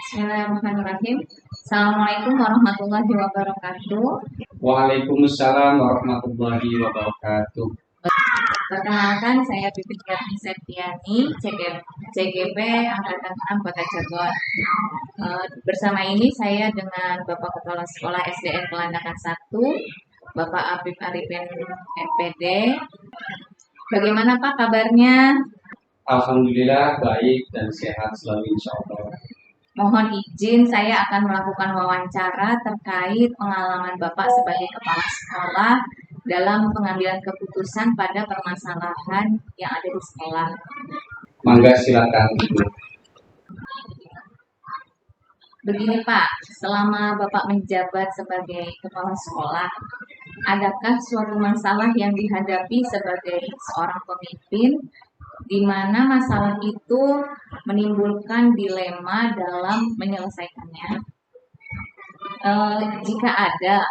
Bismillahirrahmanirrahim. Assalamualaikum warahmatullahi wabarakatuh. Waalaikumsalam warahmatullahi wabarakatuh. Perkenalkan, saya Pipit Garni Septiani, CGP Angkatan 6 Kota Cirebon. Bersama ini saya dengan Bapak Kepala Sekolah SDN Kelandakan 1, Bapak Apip Arifin MPD. Bagaimana Pak kabarnya? Alhamdulillah baik dan sehat selalu insya Allah. Mohon izin saya akan melakukan wawancara terkait pengalaman Bapak sebagai kepala sekolah dalam pengambilan keputusan pada permasalahan yang ada di sekolah. Mangga silakan. Begini Pak, selama Bapak menjabat sebagai kepala sekolah, adakah suatu masalah yang dihadapi sebagai seorang pemimpin di mana masalah itu menimbulkan dilema dalam menyelesaikannya? Jika ada,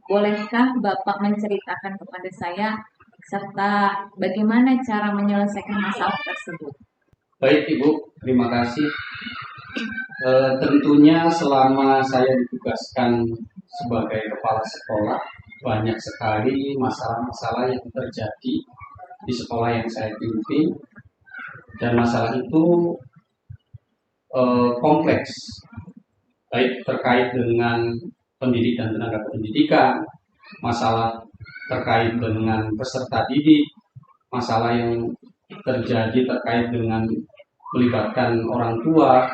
bolehkah Bapak menceritakan kepada saya serta bagaimana cara menyelesaikan masalah tersebut? Baik Ibu, terima kasih. Tentunya selama saya ditugaskan sebagai kepala sekolah, banyak sekali masalah-masalah yang terjadi di sekolah yang saya pimpin, dan masalah itu kompleks, baik terkait dengan pendidik dan tenaga pendidikan, masalah terkait dengan peserta didik, masalah yang terjadi terkait dengan melibatkan orang tua,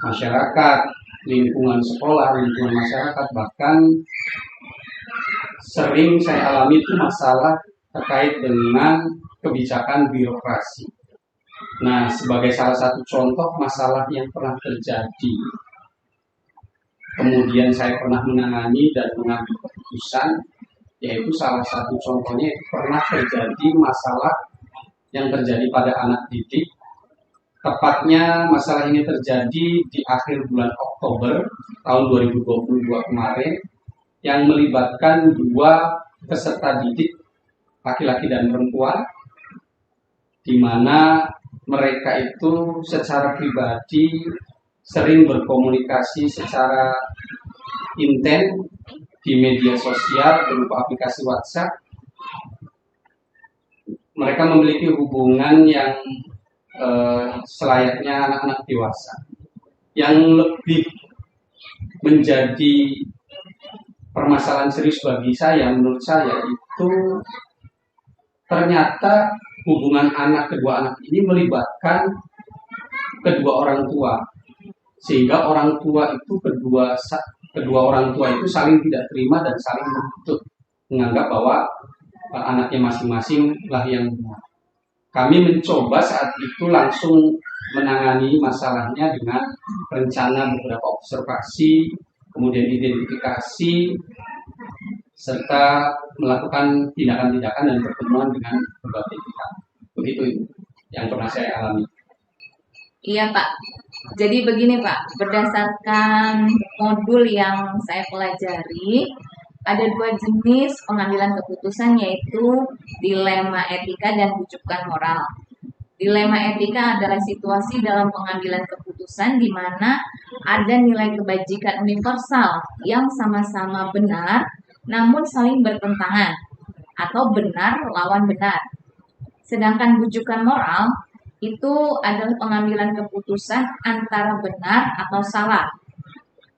masyarakat, lingkungan sekolah, lingkungan masyarakat, bahkan sering saya alami itu masalah terkait dengan kebijakan birokrasi. Nah, sebagai salah satu contoh masalah yang pernah terjadi, kemudian saya pernah menangani dan mengambil keputusan, yaitu salah satu contohnya itu pernah terjadi masalah yang terjadi pada anak didik. Tepatnya masalah ini terjadi di akhir bulan Oktober tahun 2022 kemarin, yang melibatkan dua peserta didik, laki-laki dan perempuan, di mana mereka itu secara pribadi sering berkomunikasi secara intens di media sosial berupa aplikasi WhatsApp. Mereka memiliki hubungan yang selayaknya anak-anak dewasa. Yang lebih menjadi permasalahan serius bagi saya, menurut saya, itu ternyata hubungan kedua anak ini melibatkan kedua orang tua, sehingga orang tua itu kedua orang tua itu saling tidak terima dan saling menuntut, menganggap bahwa anaknya masing-masing lah yang benar. Kami mencoba saat itu langsung menangani masalahnya dengan rencana beberapa observasi, kemudian identifikasi, serta melakukan tindakan-tindakan dan pertemuan dengan berbagai pihak. Begitu yang pernah saya alami. Iya Pak, jadi begini Pak, berdasarkan modul yang saya pelajari, ada dua jenis pengambilan keputusan, yaitu dilema etika dan bujukan moral. Dilema etika adalah situasi dalam pengambilan keputusan di mana ada nilai kebajikan universal yang sama-sama benar namun saling bertentangan atau benar lawan benar. Sedangkan bujukan moral itu adalah pengambilan keputusan antara benar atau salah.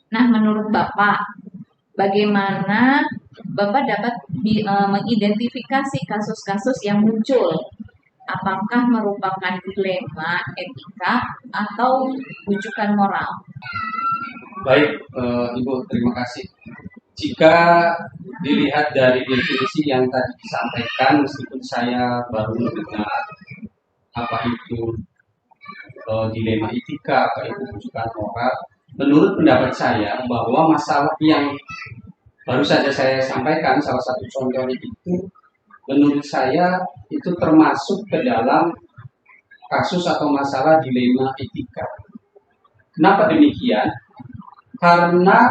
Nah, menurut Bapak, bagaimana Bapak dapat mengidentifikasi kasus-kasus yang muncul? Apakah merupakan dilema etika atau bujukan moral? Baik, Ibu, terima kasih. Jika dilihat dari definisi yang tadi disampaikan, meskipun saya baru mendengar apa itu dilema etika, apa itu bujukan moral, menurut pendapat saya bahwa masalah yang baru saja saya sampaikan, salah satu contohnya itu, menurut saya itu termasuk ke dalam kasus atau masalah dilema etika. Kenapa demikian? Karena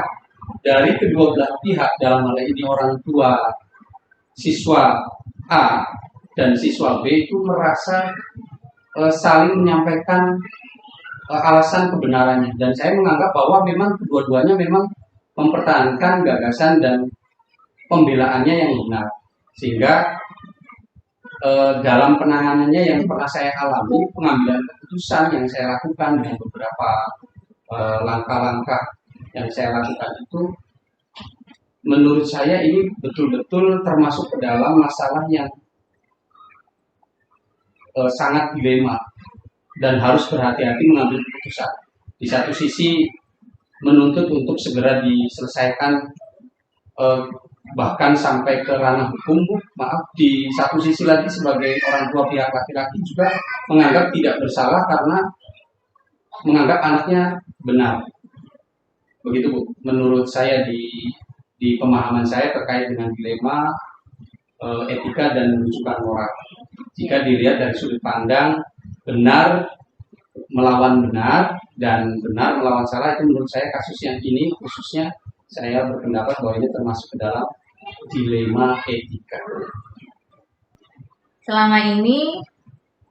dari kedua belah pihak, dalam hal ini orang tua siswa A dan siswa B itu merasa saling menyampaikan alasan kebenarannya, dan saya menganggap bahwa memang kedua-duanya memang mempertahankan gagasan dan pembelaannya yang benar, sehingga dalam penanganannya yang pernah saya alami, pengambilan keputusan yang saya lakukan dengan beberapa langkah-langkah yang saya lakukan itu, menurut saya ini betul-betul termasuk ke dalam masalah yang sangat dilema dan harus berhati-hati mengambil keputusan. Di satu sisi menuntut untuk segera diselesaikan, bahkan sampai ke ranah hukum. Maaf, di satu sisi lagi sebagai orang tua pihak laki-laki juga menganggap tidak bersalah karena menganggap anaknya benar. Begitu Bu, menurut saya di pemahaman saya terkait dengan dilema etika dan rujukan moral. Jika dilihat dari sudut pandang benar melawan benar dan benar melawan salah, itu menurut saya kasus yang ini khususnya saya berpendapat bahwa ini termasuk ke dalam dilema etika. Selama ini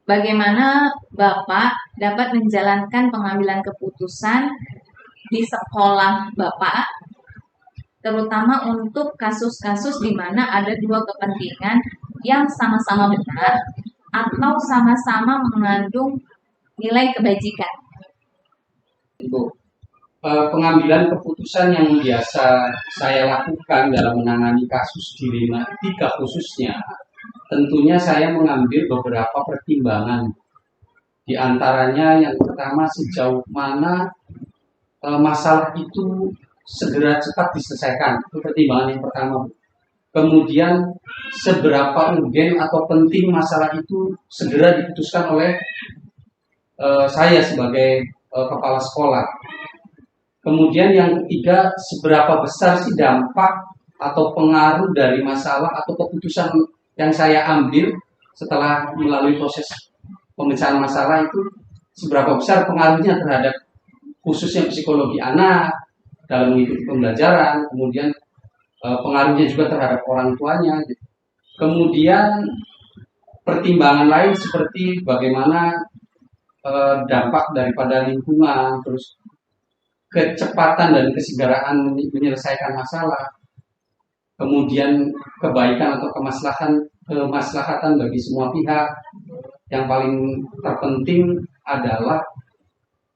bagaimana Bapak dapat menjalankan pengambilan keputusan di sekolah Bapak, terutama untuk kasus-kasus di mana ada dua kepentingan yang sama-sama benar atau sama-sama mengandung nilai kebajikan? Untuk pengambilan keputusan yang biasa saya lakukan dalam menangani kasus dilema etika khususnya, tentunya saya mengambil beberapa pertimbangan. Di antaranya yang pertama, sejauh mana masalah itu segera cepat diselesaikan. Itu pertimbangan yang pertama. Kemudian seberapa urgen atau penting masalah itu segera diputuskan oleh saya sebagai kepala sekolah. Kemudian yang ketiga, seberapa besar sih dampak atau pengaruh dari masalah atau keputusan yang saya ambil setelah melalui proses pemecahan masalah itu, seberapa besar pengaruhnya terhadap khususnya psikologi anak dalam mengikuti pembelajaran, kemudian pengaruhnya juga terhadap orang tuanya. Kemudian pertimbangan lain seperti bagaimana dampak daripada lingkungan, terus kecepatan dan kesegaraan menyelesaikan masalah, kemudian kebaikan atau kemaslahatan bagi semua pihak. Yang paling terpenting adalah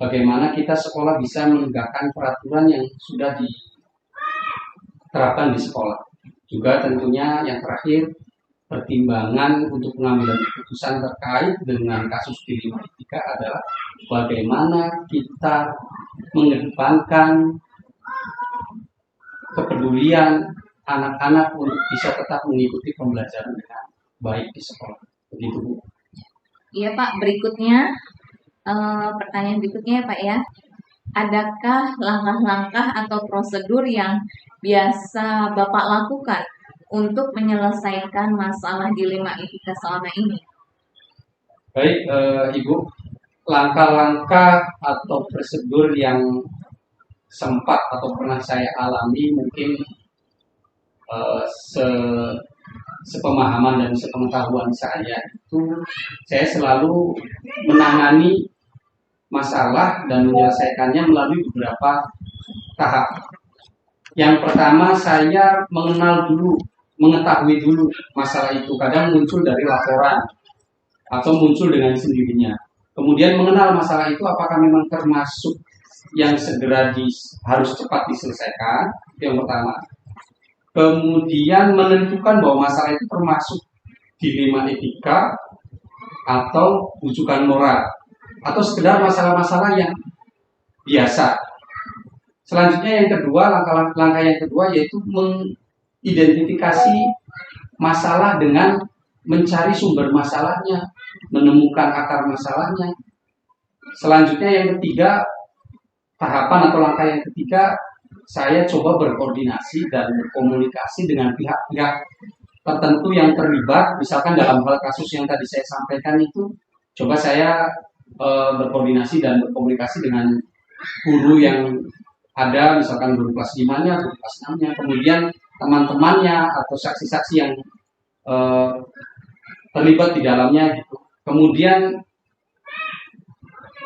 bagaimana kita sekolah bisa menegakkan peraturan yang sudah diterapkan di sekolah. Juga tentunya yang terakhir, pertimbangan untuk pengambilan keputusan terkait dengan kasus dilema etika adalah bagaimana kita mengedepankan kepedulian anak-anak untuk bisa tetap mengikuti pembelajaran dengan baik di sekolah. Begitu Bu. Iya Pak, berikutnya pertanyaan berikutnya ya Pak ya. Adakah langkah-langkah atau prosedur yang biasa Bapak lakukan untuk menyelesaikan masalah dilema etika selama ini? Baik Ibu, langkah-langkah atau prosedur yang sempat atau pernah saya alami mungkin sepemahaman dan sepengetahuan saya itu, saya selalu menangani masalah dan menyelesaikannya melalui beberapa tahap. Yang pertama, saya mengetahui dulu masalah itu. Kadang muncul dari laporan atau muncul dengan sendirinya. Kemudian mengenal masalah itu apakah memang termasuk yang segera harus cepat diselesaikan, itu yang pertama. Kemudian menentukan bahwa masalah itu termasuk dilema etika atau rujukan moral, atau sekedar masalah-masalah yang biasa. Selanjutnya yang kedua, langkah yang kedua yaitu mengidentifikasi masalah dengan mencari sumber masalahnya, menemukan akar masalahnya. Selanjutnya yang ketiga, tahapan atau langkah yang ketiga, saya coba berkoordinasi dan berkomunikasi dengan pihak-pihak tertentu yang terlibat. Misalkan dalam hal kasus yang tadi saya sampaikan itu, coba saya berkoordinasi dan berkomunikasi dengan guru yang ada, misalkan guru kelas 5-nya, guru kelas 6-nya, kemudian teman-temannya atau saksi-saksi yang terlibat di dalamnya gitu. Kemudian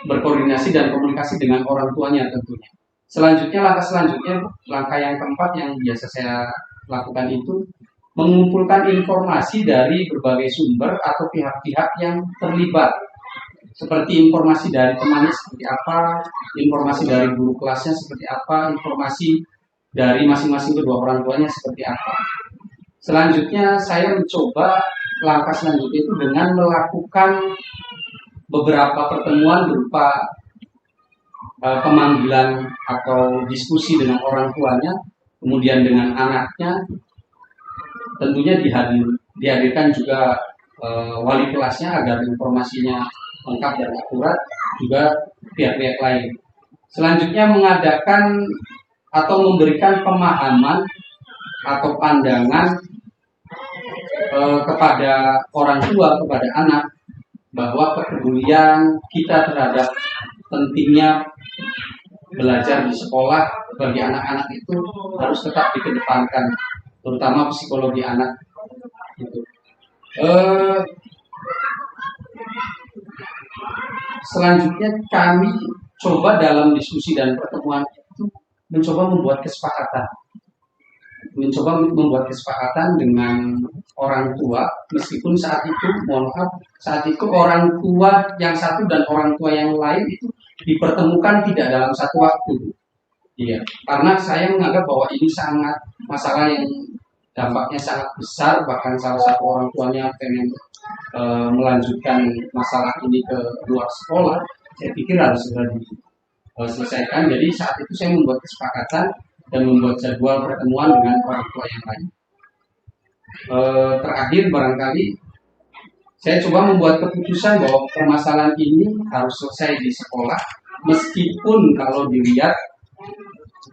berkoordinasi dan komunikasi dengan orang tuanya tentunya. Selanjutnya, langkah selanjutnya, langkah yang keempat yang biasa saya lakukan itu mengumpulkan informasi dari berbagai sumber atau pihak-pihak yang terlibat. Seperti informasi dari temannya seperti apa, informasi dari guru kelasnya seperti apa, informasi dari masing-masing kedua orang tuanya seperti apa. Selanjutnya saya mencoba langkah selanjutnya itu dengan melakukan beberapa pertemuan berupa pemanggilan atau diskusi dengan orang tuanya, kemudian dengan anaknya, tentunya dihadirkan juga wali kelasnya agar informasinya lengkap dan akurat, juga pihak-pihak lain. Selanjutnya mengadakan atau memberikan pemahaman atau pandangan kepada orang tua, kepada anak, bahwa kepedulian kita terhadap pentingnya belajar di sekolah bagi anak-anak itu harus tetap dikedepankan, terutama psikologi anak. Gitu. Selanjutnya kami coba dalam diskusi dan pertemuan itu mencoba membuat kesepakatan dengan orang tua, meskipun saat itu, mohon maaf, saat itu orang tua yang satu dan orang tua yang lain itu dipertemukan tidak dalam satu waktu. Iya, karena saya menganggap bahwa ini sangat masalah yang dampaknya sangat besar, bahkan salah satu orang tuanya pengen melanjutkan masalah ini ke luar sekolah. Saya pikir harus segera diselesaikan. Jadi saat itu saya membuat kesepakatan dan membuat jadwal pertemuan dengan orang tua yang lain. Terakhir barangkali saya coba membuat keputusan bahwa permasalahan ini harus selesai di sekolah, meskipun kalau dilihat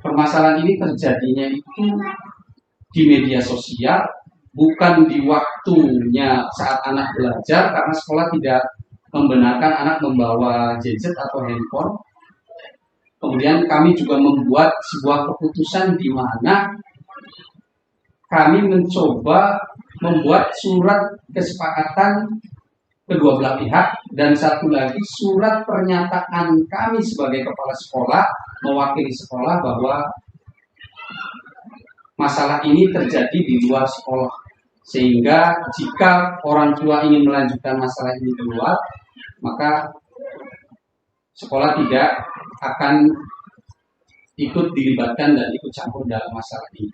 permasalahan ini terjadinya itu di media sosial, bukan di waktunya saat anak belajar, karena sekolah tidak membenarkan anak membawa gadget atau handphone. Kemudian kami juga membuat sebuah keputusan di mana kami mencoba membuat surat kesepakatan kedua belah pihak, dan satu lagi surat pernyataan kami sebagai kepala sekolah mewakili sekolah bahwa masalah ini terjadi di luar sekolah, sehingga jika orang tua ingin melanjutkan masalah ini di luar, maka sekolah tidak akan ikut dilibatkan dan ikut campur dalam masalah ini.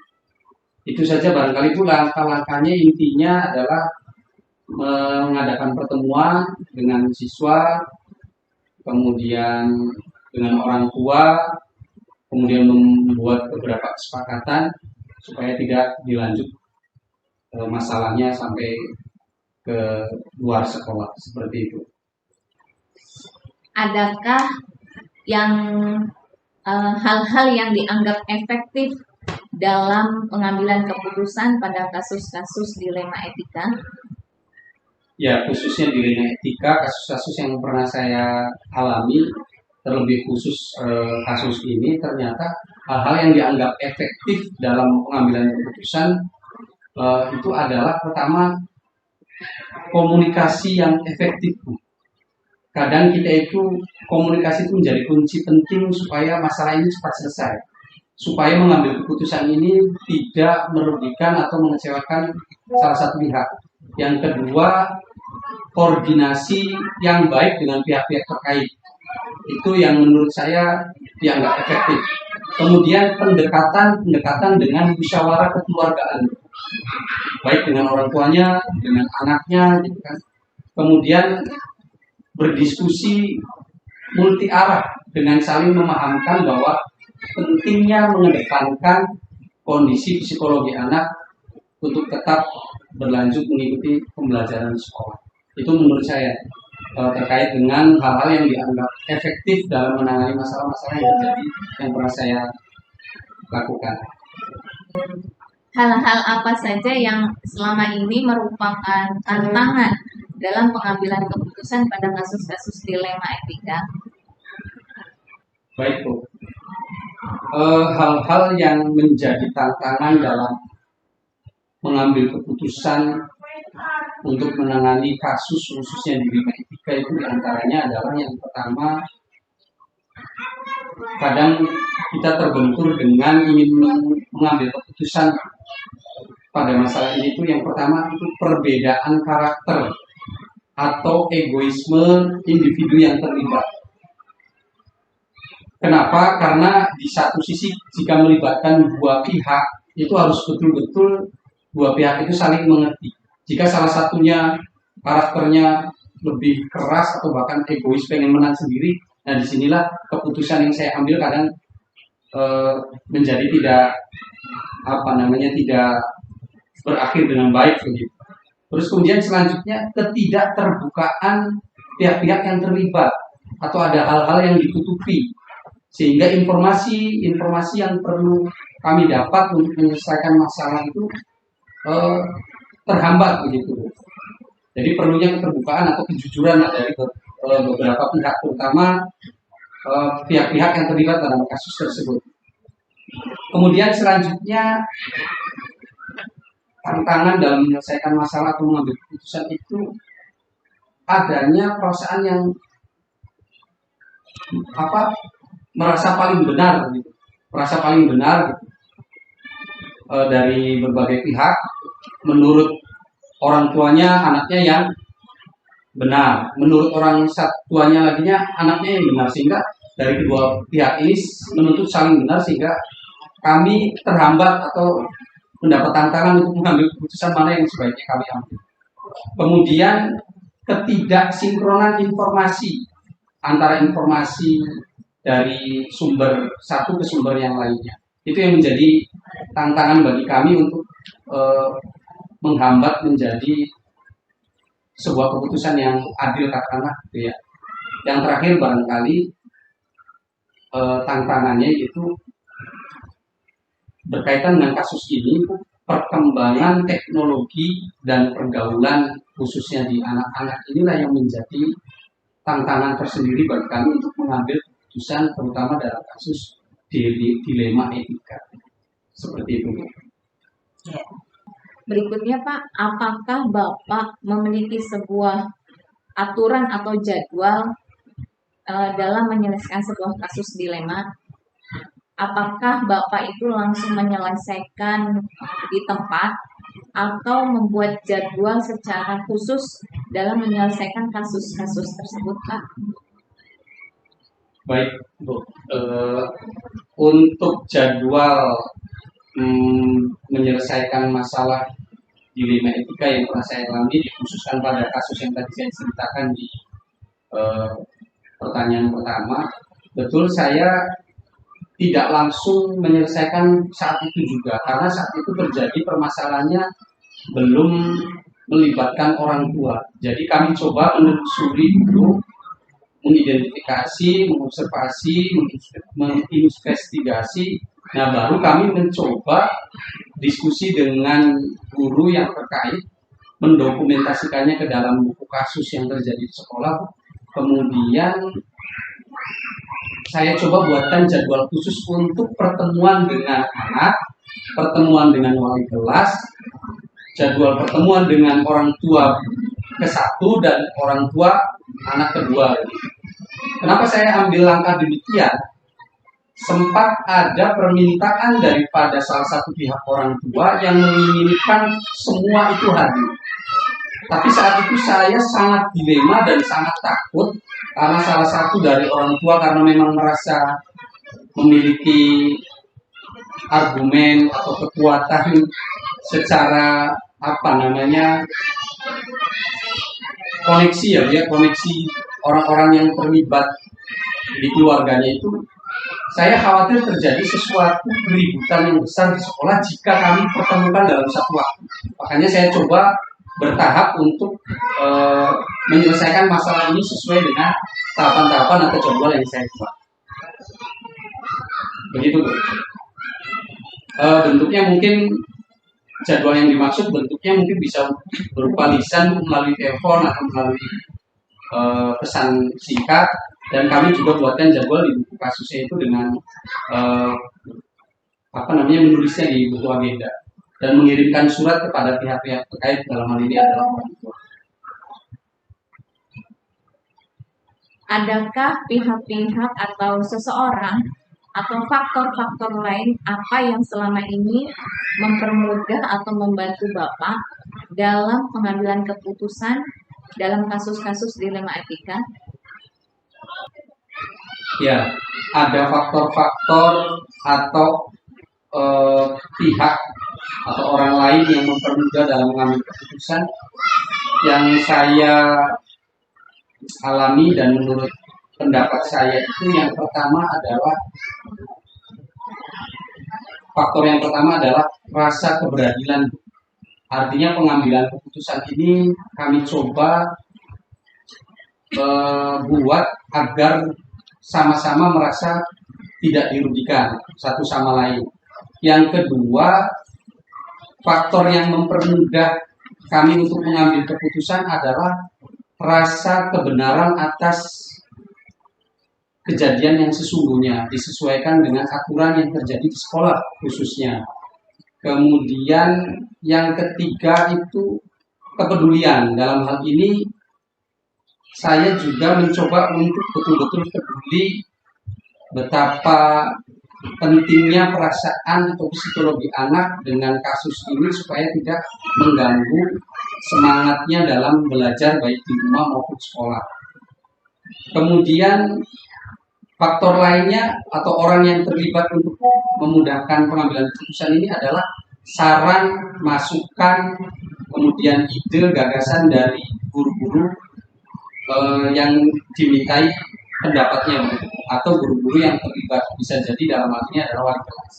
Itu saja barangkali itu langkah-langkahnya. Intinya adalah mengadakan pertemuan dengan siswa, kemudian dengan orang tua, kemudian membuat beberapa kesepakatan supaya tidak dilanjut masalahnya sampai ke luar sekolah, seperti itu. Adakah yang hal-hal yang dianggap efektif dalam pengambilan keputusan pada kasus-kasus dilema etika? Ya, khususnya dilema etika, kasus-kasus yang pernah saya alami, terlebih khusus kasus ini, ternyata hal-hal yang dianggap efektif dalam pengambilan keputusan itu adalah pertama, komunikasi yang efektif. Kadang kita itu komunikasi itu menjadi kunci penting supaya masalah ini cepat selesai, supaya mengambil keputusan ini tidak merugikan atau mengecewakan salah satu pihak. Yang kedua, koordinasi yang baik dengan pihak-pihak terkait, itu yang menurut saya dianggap efektif. Kemudian pendekatan dengan musyawarah kekeluargaan, baik dengan orang tuanya, dengan anaknya, gitu kan. Kemudian berdiskusi multi arah dengan saling memahamkan bahwa pentingnya mengedepankan kondisi psikologi anak untuk tetap berlanjut mengikuti pembelajaran di sekolah. Itu menurut saya terkait dengan hal-hal yang dianggap efektif dalam menangani masalah-masalah yang terjadi yang pernah saya lakukan. Hal-hal apa saja yang selama ini merupakan tantangan dalam pengambilan keputusan pada kasus-kasus dilema etika? Baik, Bu. Hal-hal yang menjadi tantangan dalam mengambil keputusan untuk menangani kasus khususnya dilema etika itu diantaranya adalah yang pertama, kadang kita terbentur dengan ingin mengambil keputusan pada masalah ini. Itu yang pertama itu perbedaan karakter atau egoisme individu yang terlibat. Kenapa? Karena di satu sisi jika melibatkan dua pihak itu harus betul-betul dua pihak itu saling mengerti. Jika salah satunya karakternya lebih keras atau bahkan egois pengen menang sendiri, nah disinilah keputusan yang saya ambil kadang menjadi tidak tidak berakhir dengan baik begitu. Terus kemudian selanjutnya ketidakterbukaan pihak-pihak yang terlibat atau ada hal-hal yang ditutupi sehingga informasi yang perlu kami dapat untuk menyelesaikan masalah itu terhambat begitu. Jadi perlunya keterbukaan atau kejujuran dari beberapa pihak, terutama pihak-pihak yang terlibat dalam kasus tersebut. Kemudian selanjutnya tantangan dalam menyelesaikan masalah atau mengambil keputusan itu adanya perasaan yang merasa paling benar gitu. Merasa paling benar gitu. Dari berbagai pihak, menurut orang tuanya anaknya yang benar, menurut orang tuanya laginya anaknya yang benar, sehingga dari kedua pihak ini menuntut saling benar sehingga kami terhambat atau mendapat tantangan untuk mengambil keputusan mana yang sebaiknya kami ambil. Kemudian ketidaksinkronan informasi antara informasi dari sumber satu ke sumber yang lainnya. Itu yang menjadi tantangan bagi kami untuk menghambat menjadi sebuah keputusan yang adil katakanlah gitu ya. Yang terakhir barangkali tantangannya itu berkaitan dengan kasus ini, perkembangan teknologi dan pergaulan khususnya di anak-anak inilah yang menjadi tantangan tersendiri bagi kami untuk mengambil keputusan terutama dalam kasus dilema etika. Seperti itu. Ya. Berikutnya Pak, apakah Bapak memiliki sebuah aturan atau jadwal dalam menyelesaikan sebuah kasus dilema? Apakah Bapak itu langsung menyelesaikan di tempat atau membuat jadwal secara khusus dalam menyelesaikan kasus-kasus tersebut, Pak? Baik, Bu. Untuk jadwal menyelesaikan masalah dilema etika yang pernah saya alami dikhususkan pada kasus yang tadi saya ceritakan di pertanyaan pertama, betul saya tidak langsung menyelesaikan saat itu juga, karena saat itu terjadi permasalahannya belum melibatkan orang tua. Jadi kami coba menelusuri dulu, mengidentifikasi, mengobservasi, menginvestigasi. Nah, baru kami mencoba diskusi dengan guru yang terkait, mendokumentasikannya ke dalam buku kasus yang terjadi di sekolah. Kemudian saya coba buatkan jadwal khusus untuk pertemuan dengan anak, pertemuan dengan wali kelas, jadwal pertemuan dengan orang tua ke-1 dan orang tua anak kedua. Kenapa saya ambil langkah demikian? Sempat ada permintaan daripada salah satu pihak orang tua yang menginginkan semua itu hadir. Tapi saat itu saya sangat dilema dan sangat takut karena salah satu dari orang tua karena memang merasa memiliki argumen atau kekuatan secara koneksi koneksi orang-orang yang terlibat di keluarganya itu. Saya khawatir terjadi sesuatu keributan yang besar di sekolah jika kami pertemukan dalam satu waktu. Makanya saya coba bertahap untuk menyelesaikan masalah ini sesuai dengan tahapan-tahapan atau jadwal yang saya buat. Begitu, Bu. Bentuknya mungkin jadwal yang dimaksud bentuknya mungkin bisa berupa lisan melalui telepon atau melalui pesan singkat. Dan kami juga buatkan jadwal di buku kasusnya itu dengan menulisnya di buku agenda dan mengirimkan surat kepada pihak-pihak terkait dalam hal ini adalah orang tua. adakah pihak-pihak atau seseorang atau faktor-faktor lain apa yang selama ini mempermudah atau membantu Bapak dalam pengambilan keputusan dalam kasus-kasus dilema etika? Ya, ada faktor-faktor atau pihak atau orang lain yang mempermudah dalam mengambil keputusan yang saya alami, dan menurut pendapat saya itu faktor yang pertama adalah rasa keberadilan. Artinya pengambilan keputusan ini kami coba buat agar sama-sama merasa tidak dirugikan satu sama lain. Yang kedua, faktor yang mempermudah kami untuk mengambil keputusan adalah rasa kebenaran atas kejadian yang sesungguhnya, disesuaikan dengan aturan yang terjadi di sekolah khususnya. Kemudian yang ketiga itu kepedulian. Dalam hal ini saya juga mencoba untuk betul-betul peduli betapa pentingnya perasaan atau psikologi anak dengan kasus ini supaya tidak mengganggu semangatnya dalam belajar baik di rumah maupun sekolah. Kemudian faktor lainnya atau orang yang terlibat untuk memudahkan pengambilan keputusan ini adalah saran, masukan, kemudian ide, gagasan dari guru-guru yang dimintai pendapatnya, atau guru-guru yang terlibat, bisa jadi dalam hal ini adalah wali kelas.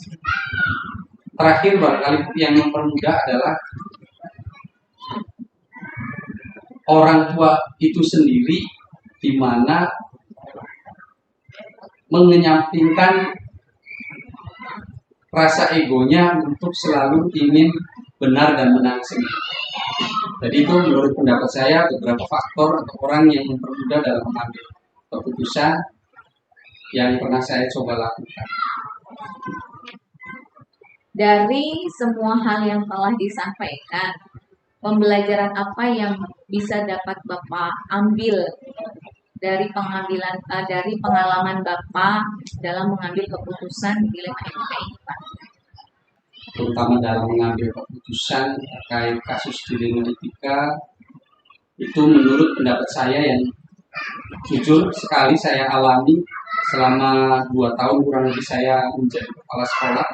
Terakhir barangkali yang mempermudah adalah orang tua itu sendiri, di mana mengenyampingkan rasa egonya untuk selalu ingin benar dan menang sendiri. Jadi itu menurut pendapat saya beberapa faktor atau orang yang mempermudah dalam mengambil keputusan yang pernah saya coba lakukan. Dari semua hal yang telah disampaikan, pembelajaran apa yang bisa dapat Bapak ambil dari pengalaman Bapak dalam mengambil keputusan dilema etika ini, Pak? Terutama dalam mengambil keputusan terkait kasus dilema etika, itu menurut pendapat saya yang jujur sekali saya alami selama 2 tahun kurang lebih saya menjadi kepala sekolah,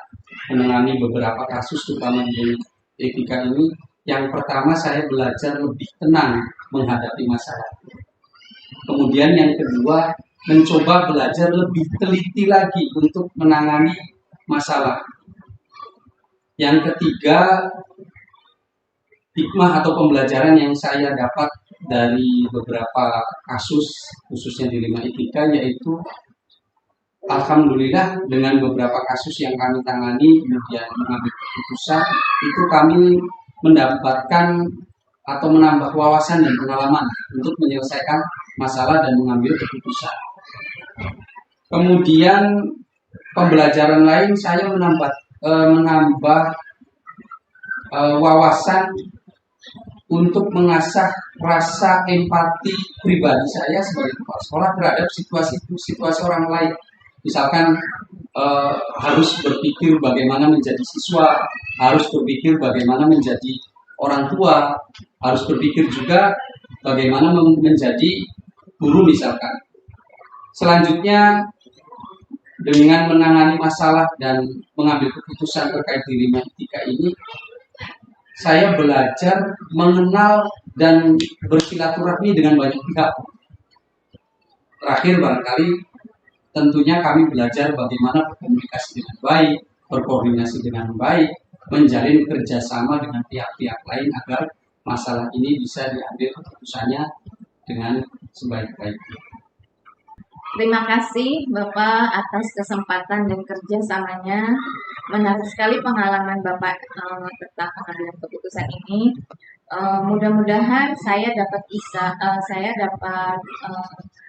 menangani beberapa kasus terutama di etika ini. Yang pertama, saya belajar lebih tenang menghadapi masalah. Kemudian yang kedua, mencoba belajar lebih teliti lagi untuk menangani masalah. Yang ketiga, hikmah atau pembelajaran yang saya dapat dari beberapa kasus khususnya dilema etika, yaitu alhamdulillah dengan beberapa kasus yang kami tangani kemudian mengambil keputusan, itu kami mendapatkan atau menambah wawasan dan pengalaman untuk menyelesaikan masalah dan mengambil keputusan. Kemudian pembelajaran lain, saya menambah wawasan untuk mengasah rasa empati pribadi saya sebagai kepala sekolah terhadap situasi orang lain. Misalkan harus berpikir bagaimana menjadi siswa, harus berpikir bagaimana menjadi orang tua, harus berpikir juga bagaimana menjadi guru misalkan. Selanjutnya, dengan menangani masalah dan mengambil keputusan terkait dilema etika ini, saya belajar mengenal dan bersilaturahmi dengan banyak pihak. Terakhir barangkali tentunya kami belajar bagaimana berkomunikasi dengan baik, berkoordinasi dengan baik, menjalin kerjasama dengan pihak-pihak lain agar masalah ini bisa diambil keputusannya dengan sebaik-baiknya. Terima kasih Bapak atas kesempatan dan kerjasamanya. Menarik sekali pengalaman Bapak tentang pengambilan keputusan ini. Mudah-mudahan saya dapat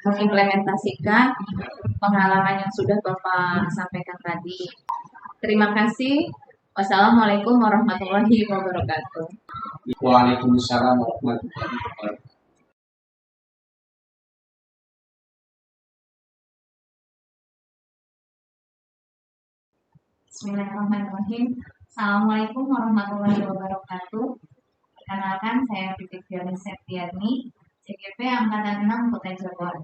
mengimplementasikan pengalaman yang sudah Bapak sampaikan tadi. Terima kasih. Wassalamualaikum warahmatullahi wabarakatuh. Waalaikumsalam warahmatullahi wabarakatuh. Bismillahirrahmanirrahim. Assalamualaikum warahmatullahi wabarakatuh. Perkenalkan, saya Titik Fiani Septiani, CGP Angkatan 6 Kota Cirebon.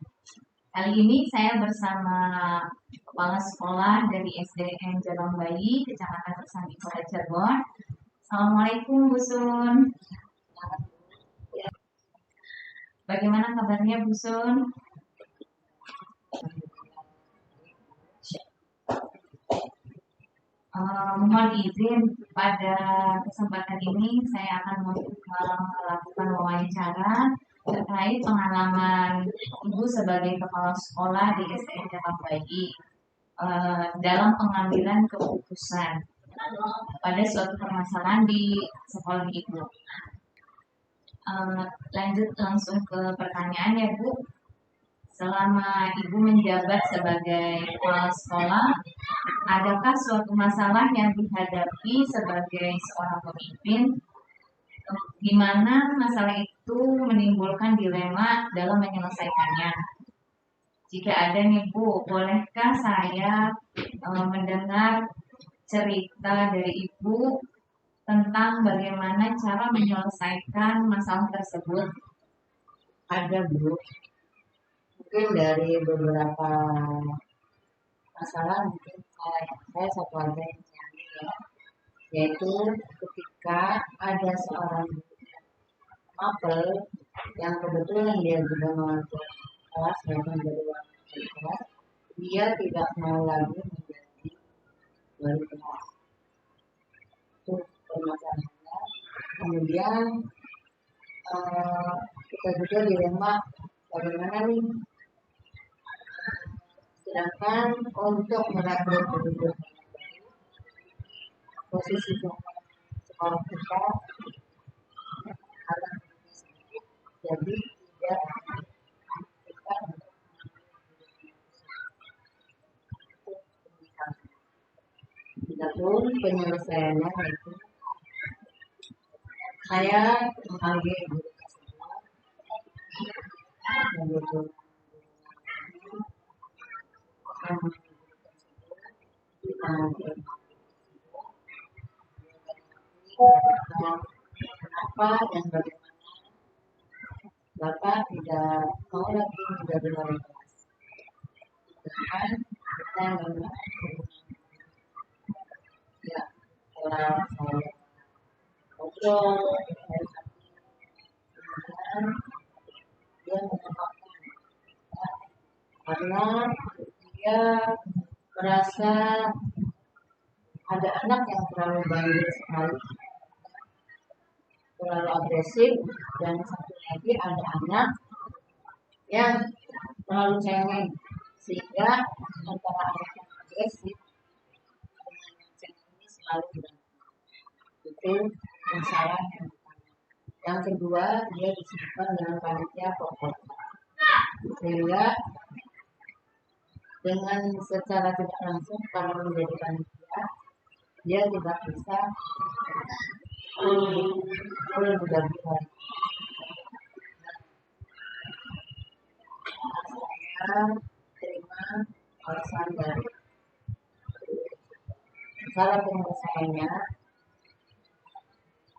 Kali ini saya bersama kepala sekolah dari SDN Jalan Bayi, Kecamatan Tersambi, Kota Cirebon. Assalamualaikum Bu Sun. Bagaimana kabarnya Bu Sun? Mohon izin pada kesempatan ini saya akan melakukan wawancara terkait pengalaman Ibu sebagai kepala sekolah di SDN Jalan Bayi dalam pengambilan keputusan pada suatu permasalahan di sekolah Ibu. Lanjut langsung ke pertanyaan ya Bu. Selama Ibu menjabat sebagai kepala sekolah, adakah suatu masalah yang dihadapi sebagai seorang pemimpin di mana masalah itu menimbulkan dilema dalam menyelesaikannya? Jika ada nih Bu, bolehkah saya mendengar cerita dari Ibu tentang bagaimana cara menyelesaikan masalah tersebut? Ada Bu, mungkin dari beberapa masalah mungkin saya satu aja yang saya ambil ya, yaitu ketika ada seorang mapel yang kebetulan dia juga mengatur kelas ya, menjadi wali kelas, dia tidak mau lagi menjadi wali kelas. Itu permasalahannya. Kemudian kita juga dilema bagaimana nih, sedangkan untuk merekrut guru posisi sekolah kita harus sedikit, jadi tidak kita Adapun penyelesaiannya yaitu saya memanggil guru tersebut, kenapa dan bagaimana Bapak tidak mau lagi menjadi wali kelas. Sedangkan kita memang ya, setelah saya ngobrol, kemudian dia mengungkapkan karena dia merasa ada anak yang terlalu bandel sekali, terlalu agresif, dan satu lagi ada anak yang terlalu cengeng, sehingga antara anak yang agresif dengan yang cengeng ini selalu berantem. Itu masalah yang pertama. Yang kedua, dia disebutkan dengan panitia pokok, sehingga dengan secara tidak langsung kalau menjadi panitia dia tidak bisa berbagi lagi. Saya terima alasan dari cara penyelesaiannya.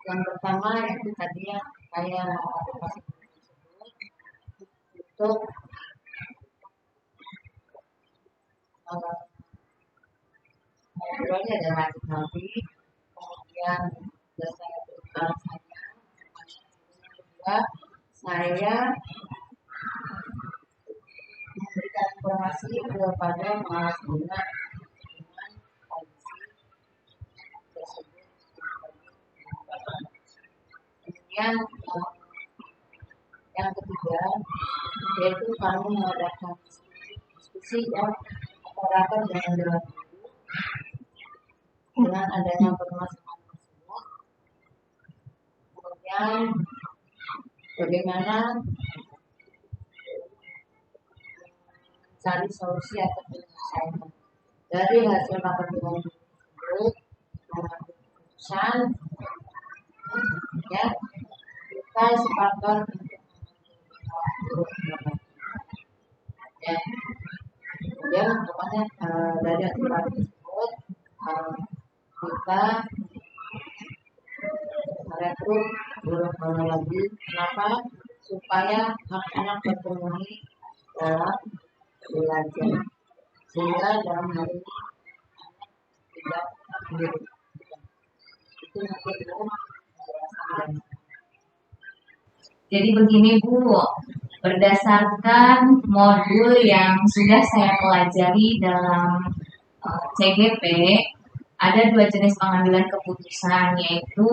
Yang pertama itu tadi yang saya mau advokasi untuk ngobrolnya adalah nanti, kemudian saya berikan saya memberikan informasi kepada pengawas guna dengan kondisi tersebut. Kemudian yang ketiga yaitu kami mengadakan diskusi yang rapat dengan dewan guru dengan adanya permasalahan tersebut. Kemudian bagaimana cari solusi atau penyelesaian dari hasil rapat dewan guru tersebut, mengambil keputusan ya, kita sepakat ya. Kemudian pokoknya dari aturan tersebut kita merekrut guru fonologi. Kenapa? Supaya hak anak terpenuhi dalam belajar, sehingga dalam hal ini tidak sendiri. Itu nanti itu menjelaskan. Jadi begini Bu, berdasarkan modul yang sudah saya pelajari dalam CGP, ada dua jenis pengambilan keputusan, yaitu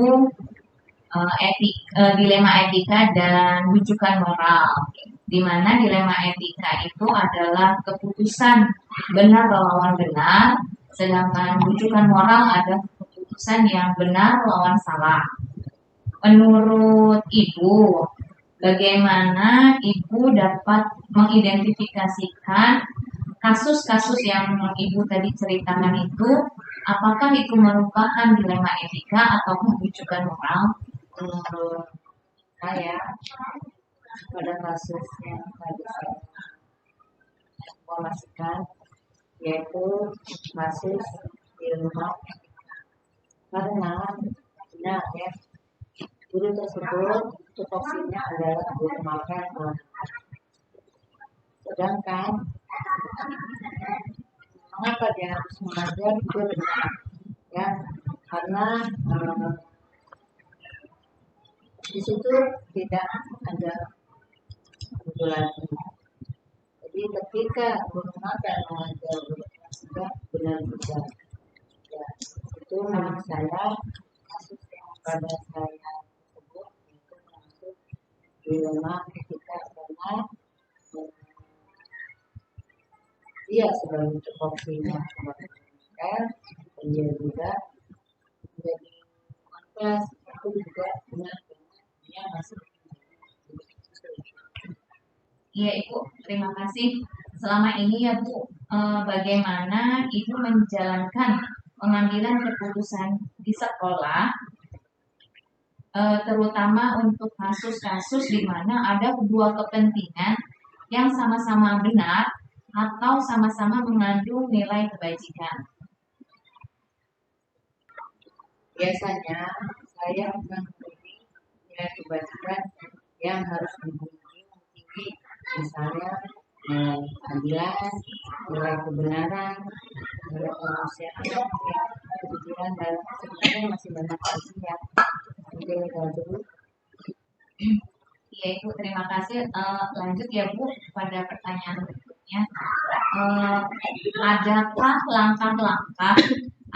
dilema etika dan rujukan moral. Di mana dilema etika itu adalah keputusan benar lawan benar, sedangkan rujukan moral adalah keputusan yang benar lawan salah. Menurut Ibu, bagaimana Ibu dapat mengidentifikasikan kasus-kasus yang Ibu tadi ceritakan itu, apakah itu merupakan dilema etika atau rujukan moral? Menurut saya, pada kasus yang tadi saya informasikan, yaitu kasus dilema etika. Karena benar ya, guru tersebut tupoksinya adalah guru magang, sedangkan mengapa dia harus mengajar itu benar ya, karena di situ tidak ada guru lagi. Jadi ketika guru magang mengajar guru sudah benar juga ya, itu menurut saya kasus yang pada saya sebut itu termasuk dilema etika, karena dia sebagai tupoksinya sebagai pengajar, dia juga menjadi kelas itu juga benar dia masih. Iya Ibu, terima kasih. Selama ini ya Bu, bagaimana Ibu menjalankan pengambilan keputusan di sekolah, terutama untuk kasus-kasus di mana ada kedua kepentingan yang sama-sama benar atau sama-sama mengandung nilai kebajikan. Biasanya saya memilih nilai kebajikan yang harus tinggi, misalnya nilai keadilan, nilai kebenaran, nilai kemanusiaan, kejujuran, dan sebenarnya masih banyak lagi ya. Mungkin itu dulu. Iya Ibu, terima kasih. Lanjut ya Bu pada pertanyaan berikutnya. Adakah langkah-langkah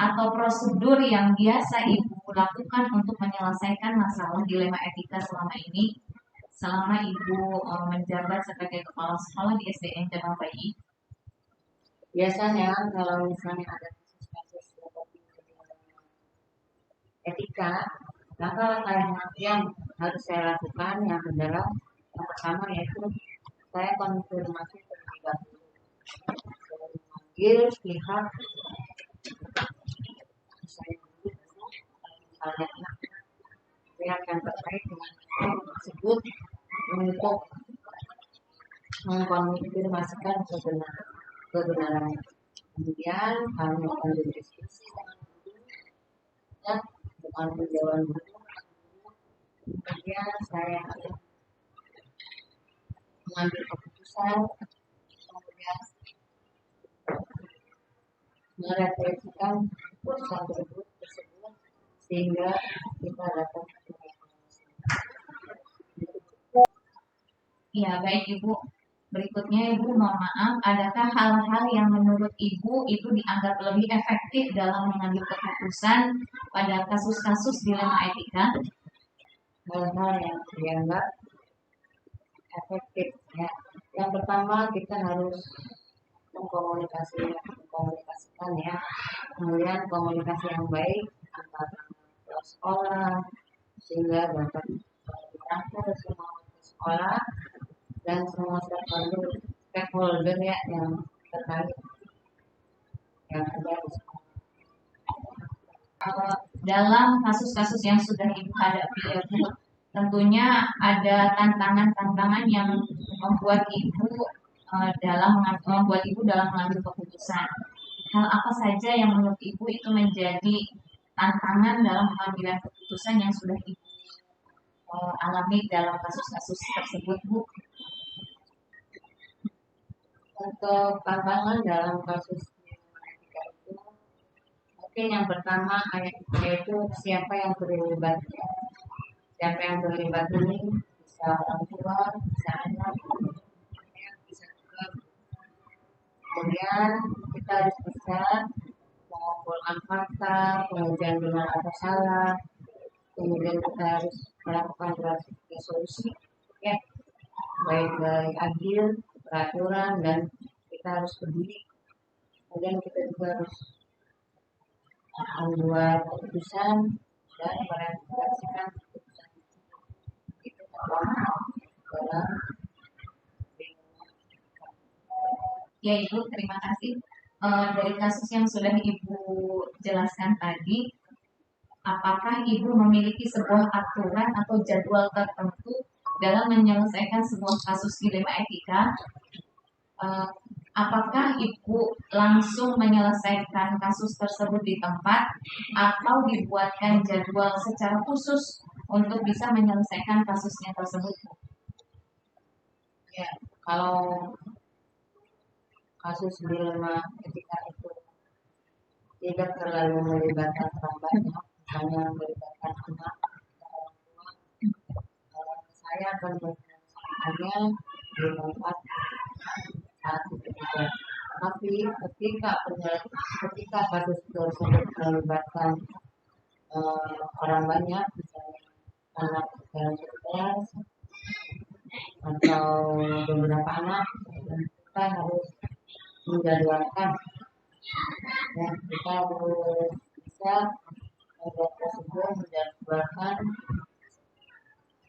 atau prosedur yang biasa Ibu lakukan untuk menyelesaikan masalah dilema etika selama ini, selama Ibu menjabat sebagai kepala sekolah di SDN Cabang Bayi? Biasanya kalau misalnya ada kasus-kasus seperti etika, langkah-langkah yang harus saya lakukan yang adalah yang pertama yaitu saya konfirmasi terlebih dahulu. Saya memanggil pihak saya dulu, misalnya pihak yang terkait dengan tersebut untuk mengkonfirmasikan kebenaran. Kemudian kami akan berdiskusi dengan bukan penjawab dulu. Kemudian saya akan mengambil keputusan, kemudian merefleksikan keputusan tersebut sehingga kita dapat. Ya baik Ibu. Berikutnya Ibu, mohon maaf, adakah hal-hal yang menurut Ibu itu dianggap lebih efektif dalam mengambil keputusan pada kasus-kasus dilema etika? Hal-hal yang dianggap efektif ya. Yang pertama kita harus mengkomunikasikan ya. Kemudian komunikasi yang baik antara sekolah sehingga dapat merangkul semua sekolah dan semua stakeholder ya yang terkait yang ada di sekolah. Dalam kasus-kasus yang sudah Ibu hadapi ya Bu, tentunya ada tantangan-tantangan yang membuat Ibu dalam mengambil keputusan. hal apa saja yang menurut Ibu itu menjadi tantangan dalam pengambilan keputusan yang sudah Ibu alami dalam kasus-kasus tersebut, Bu? Untuk tantangan dalam kasus etika itu, mungkin yang pertama yaitu siapa yang terlibat. Siapa yang terlibat ini bisa orang tua, bisa anak, bisa juga. Kemudian kita harus bisa mengumpulkan fakta, pengujian benar atau salah, kemudian kita harus melakukan resolusi, ya, baik dari adil, peraturan, dan kita harus peduli. Kemudian kita juga harus membuat keputusan dan merealisasikan keputusan itu dalam. Ya Ibu, terima kasih. Dari kasus yang sudah Ibu jelaskan tadi, apakah Ibu memiliki sebuah aturan atau jadwal tertentu dalam menyelesaikan sebuah kasus dilema etika? Apakah Ibu langsung menyelesaikan kasus tersebut di tempat atau dibuatkan jadwal secara khusus untuk bisa menyelesaikan kasusnya tersebut? Ya, kalau kasus dilema etika itu tidak terlalu melibatkan orang banyak, misalnya melibatkan anak atau orang tua, saya akan menyelesaikannya di tempat saat itu juga. Tapi ketika kasus tersebut melibatkan orang banyak, misalnya anak dalam sekolah atau beberapa anak, kita harus menjadwalkan, ya, kita harus bisa membuat prosedur menjadwalkan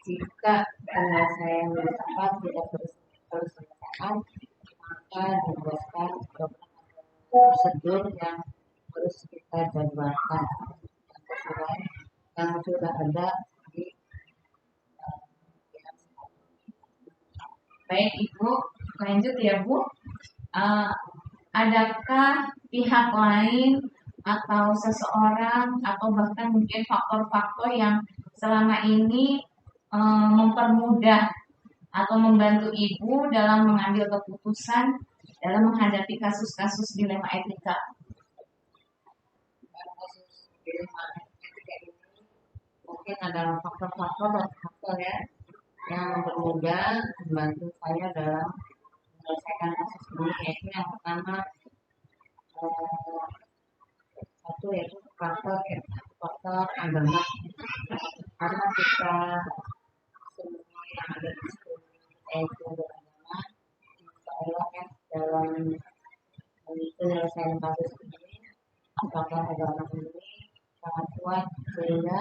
jika penyelesaian di tempat tidak terselesaikan, maka dibuatkan prosedur yang harus kita jadwalkan sesuai yang sudah ada di Baik Ibu, lanjut ya Bu. Adakah pihak lain atau seseorang atau bahkan mungkin faktor-faktor yang selama ini mempermudah atau membantu Ibu dalam mengambil keputusan dalam menghadapi kasus-kasus dilema etika? kasus dilema etika ini mungkin adalah faktor ya yang mempermudah membantu saya dalam menyelesaikan kasus ini, yaitu yang pertama satu yaitu faktor agama, karena kita semua yang ada di situ yaitu beragama, insya Allah ya dalam penyelesaian kasus ini faktor agama ini sangat kuat sehingga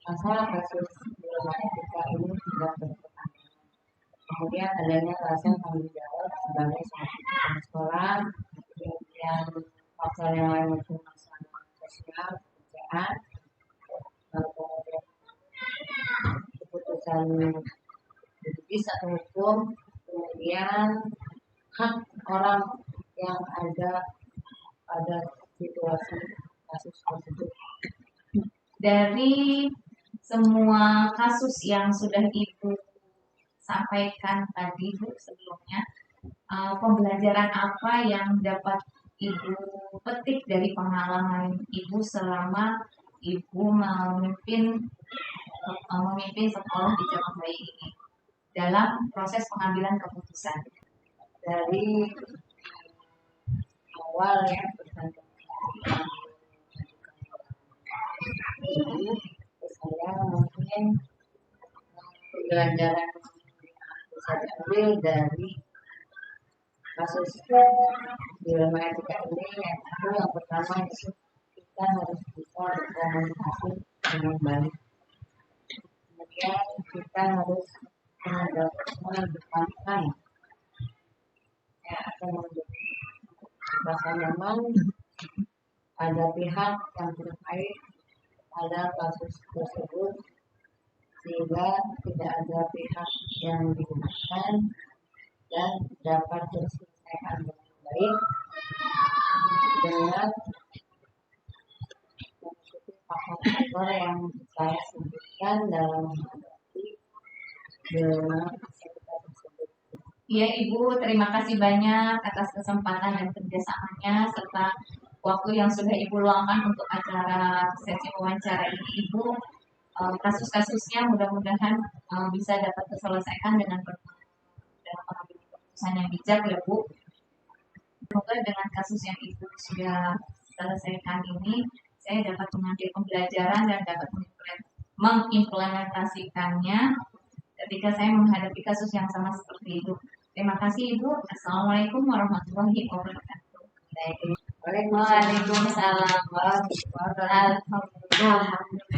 masalah kasus dilema etika ini tidak berkepanjangan. Kemudian adanya rasa tanggung jawab sebagai seorang sekolah, kemudian faktor yang lain itu masalah sosial, pekerjaan, kemudian keputusan juridis atau hukum, kemudian hak orang yang ada pada situasi kasus tersebut. Dari semua kasus yang sudah Ibu sampaikan tadi Bu sebelumnya, pembelajaran apa yang dapat Ibu petik dari pengalaman Ibu selama Ibu memimpin sekolah di Cabang Bayi ini dalam proses pengambilan keputusan? Dari awal ya saya mungkin pembelajaran bisa diambil dari kasus dilema etika ini, yaitu yang pertama itu kita harus bisa berkomunikasi dengan baik. Kemudian kita harus mengedepankan ya atau memberi rasa nyaman pada pihak yang terkait pada kasus tersebut, sehingga tidak ada pihak yang digunakan dan dapat diselesaikan dengan baik dengan belajar mengikuti faktor-faktor yang saya sebutkan dalam menghadapi dilema kita tersebut. Iya Ibu, terima kasih banyak atas kesempatan dan kerjasamanya serta waktu yang sudah Ibu luangkan untuk acara sesi wawancara ini Ibu. Kasus-kasusnya mudah-mudahan bisa dapat terselesaikan dengan dalam pengambilan keputusan yang bijak ya Bu. Semoga dengan kasus yang Ibu sudah selesaikan ini, saya dapat mengambil pembelajaran dan dapat mengimplementasikannya ketika saya menghadapi kasus yang sama seperti itu. Terima kasih Ibu. Assalamualaikum warahmatullahi wabarakatuh. Waalaikumsalam Waalaikumsalam warahmatullahi wabarakatuh.